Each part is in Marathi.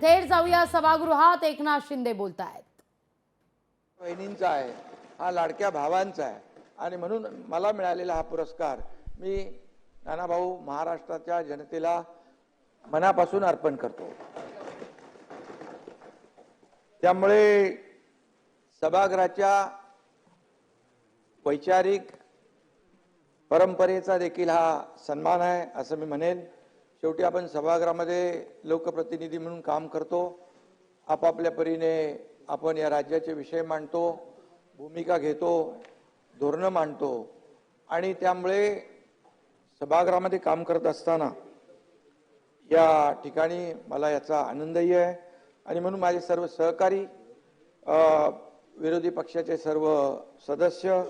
थेट जाऊया सभागृहात, एकनाथ शिंदे बोलतायत। बहिणींचा आहे, हा लाडक्या भावांचा आहे आणि म्हणून मला मिळालेला हा पुरस्कार मी नानाभाऊ महाराष्ट्राच्या जनतेला मनापासून अर्पण करतो। त्यामुळे सभागृहाच्या वैचारिक परंपरेचा देखील हा सन्मान आहे असं मी म्हणेन। शेवटी आपण सभागृहामध्ये लोकप्रतिनिधी म्हणून काम करतो, आपापल्या परीने आपण या राज्याचे विषय मांडतो, भूमिका घेतो, धोरणं मांडतो आणि त्यामुळे सभागृहामध्ये काम करत असताना या ठिकाणी मला याचा आनंदही आहे आणि म्हणून माझे सर्व सहकारी, विरोधी पक्षाचे सर्व सदस्य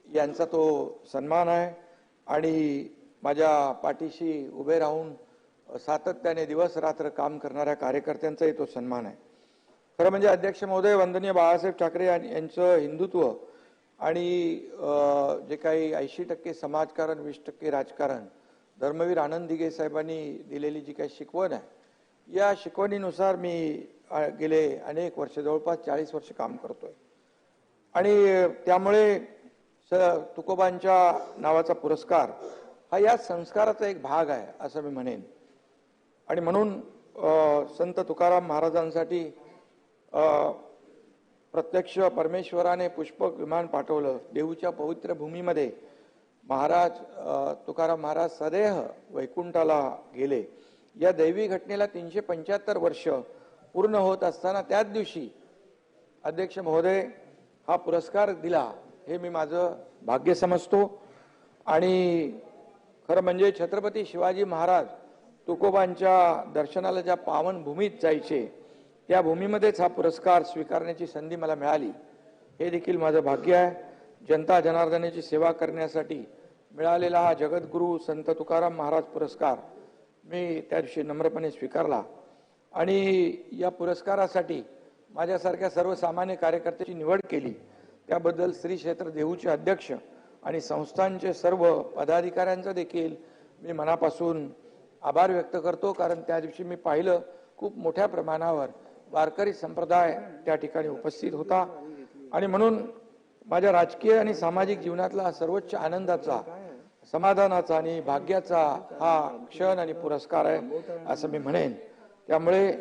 यांचा तो सन्मान आहे आणि माझ्या पाठीशी उभे राहून सातत्याने दिवस रात्र काम करणाऱ्या कार्यकर्त्यांचाही तो सन्मान आहे। खरं म्हणजे अध्यक्ष महोदय, वंदनीय बाळासाहेब ठाकरे यांचं हिंदुत्व आणि जे काही 80% समाजकारण 20% राजकारण, धर्मवीर आनंद दिघे साहेबांनी दिलेली जी काही शिकवण आहे, या शिकवणीनुसार मी गेले अनेक वर्ष, जवळपास 40 वर्ष काम करतोय आणि त्यामुळे तुकोबांच्या नावाचा पुरस्कार हा या संस्काराचा एक भाग आहे असं मी म्हणेन। आणि म्हणून संत तुकाराम महाराजांसाठी प्रत्यक्ष परमेश्वराने पुष्पक विमान पाठवलं। देऊच्या पवित्र भूमीमध्ये महाराज तुकाराम महाराज सदेह वैकुंठाला गेले। या दैवी घटनेला 375 वर्ष पूर्ण होत असताना त्याच दिवशी अध्यक्ष महोदय हा पुरस्कार दिला, हे मी माझं भाग्य समजतो। आणि खरं म्हणजे छत्रपती शिवाजी महाराज तुकोबांच्या दर्शनाला ज्या पावन भूमीत जायचे, त्या भूमीमध्येच हा पुरस्कार स्वीकारण्याची संधी मला मिळाली, हे देखील माझं भाग्य आहे। जनता जनार्दनाची सेवा करण्यासाठी मिळालेला हा जगद्गुरू संत तुकाराम महाराज पुरस्कार मी त्या दिवशी नम्रपणे स्वीकारला आणि या पुरस्कारासाठी माझ्यासारख्या सर्वसामान्य कार्यकर्त्याची निवड केली। त्याबद्दल श्री क्षेत्र देऊचे अध्यक्ष आणि संस्थांचे सर्व पदाधिकाऱ्यांचा देखील मी मनापासून आभार व्यक्त करतो, कारण त्या दिवशी मी पाहिलं खूप मोठ्या प्रमाणावर वारकरी संप्रदाय त्या ठिकाणी उपस्थित होता आणि म्हणून माझ्या राजकीय आणि सामाजिक जीवनातला सर्वोच्च आनंदाचा, समाधानाचा आणि भाग्याचा हा क्षण आणि पुरस्कार आहे असं मी म्हणेन। त्यामुळे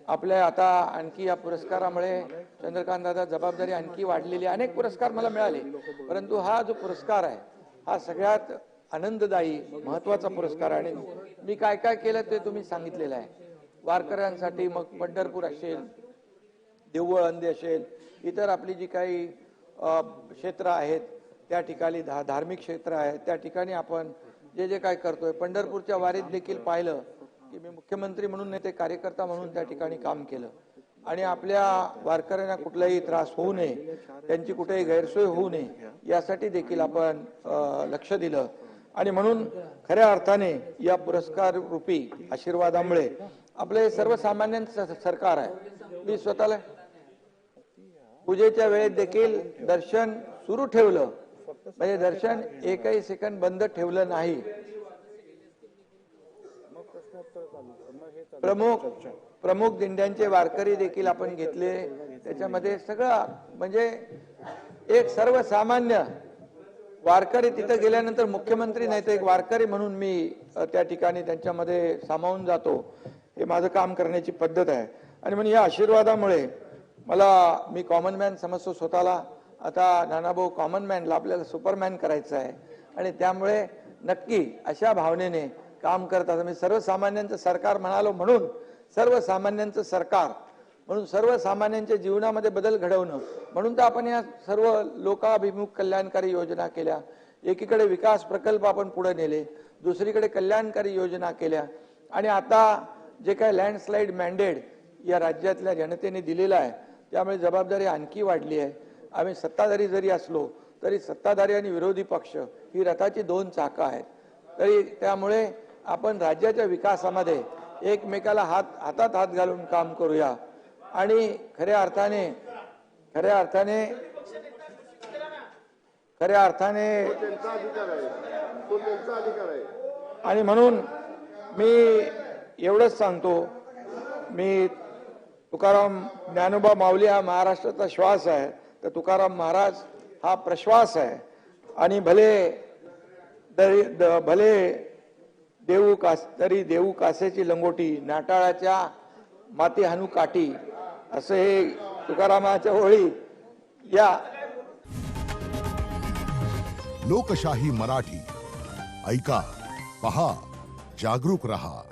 आपल्या आता आणखी या पुरस्कारामुळे चंद्रकांत दादा जबाबदारी आणखी वाढलेली, अनेक पुरस्कार मला मिळाले, परंतु हा जो पुरस्कार आहे हा सगळ्यात आनंददायी महत्वाचा पुरस्कार आहे। आणि मी काय काय केलं ते तुम्ही सांगितलेलं आहे। वारकऱ्यांसाठी मग पंढरपूर असेल, देऊळ अंधे असेल, इतर आपली जी काही क्षेत्र आहेत त्या ठिकाणी धार्मिक क्षेत्र आहेत त्या ठिकाणी आपण जे जे काय करतोय, पंढरपूरच्या वारीत देखील पाहिलं की मी मुख्यमंत्री म्हणून नाही, ते कार्यकर्ता म्हणून त्या ठिकाणी काम केलं आणि आपल्या वारकऱ्यांना कुठलाही त्रास होऊ नये, त्यांची कुठेही गैरसोय होऊ नये यासाठी देखील आपण लक्ष दिलं आणि म्हणून खऱ्या अर्थाने या पुरस्कार रूपी आशीर्वादामुळे आपले सर्वसामान्यांचं सरकार आहे। मी स्वतःला पूजेच्या वेळेत देखील दर्शन सुरू ठेवलं, म्हणजे दर्शन एकही सेकंद बंद ठेवलं नाही। प्रमुख दिंड्यांचे वारकरी देखील आपण घेतले, त्याच्यामध्ये सगळं म्हणजे एक सर्वसामान्य वारकरी तिथे गेल्यानंतर मुख्यमंत्री नाही तर एक वारकरी म्हणून मी त्या ठिकाणी त्यांच्यामध्ये सामावून जातो, हे माझं काम करण्याची पद्धत आहे। आणि म्हणून या आशीर्वादामुळे मी कॉमन मॅन समजतो स्वतःला, आता नानाभाऊ कॉमन मॅनला आपल्याला सुपरमॅन करायचं आहे आणि त्यामुळे नक्की अशा भावनेने काम करतात। मी सर्वसामान्यांचं सरकार म्हणालो म्हणून सर्वसामान्यांचं सरकार म्हणून सर्वसामान्यांच्या जीवनामध्ये बदल घडवणं म्हणून तर आपण या सर्व लोकाभिमुख कल्याणकारी योजना केल्या। एकीकडे विकास प्रकल्प आपण पुढे नेले, दुसरीकडे कल्याणकारी योजना केल्या आणि आता जे काही लँडस्लाइड मॅन्डेट या राज्यातल्या जनतेने दिलेला आहे त्यामुळे जबाबदारी आणखी वाढली आहे। आम्ही सत्ताधारी जरी असलो तरी सत्ताधारी आणि विरोधी पक्ष ही रथाची दोन चाकं आहेत, तरी त्यामुळे आपण राज्याच्या विकासामध्ये एकमेकाला हातात हात घालून काम करूया आणि खऱ्या अर्थाने आणि म्हणून मी एवढंच सांगतो मी तुकाराम ज्ञानोबा माऊली हा महाराष्ट्राचा श्वास आहे, तर तुकाराम महाराज हा प्रश्वास आहे. आणि भले देऊ कासेची लंगोटी, नाटाळाच्या माती हानू काठी, असं हे तुकारामाच्या ओळी या. लोकशाही मराठी ऐका, पहा, जागरूक रहा.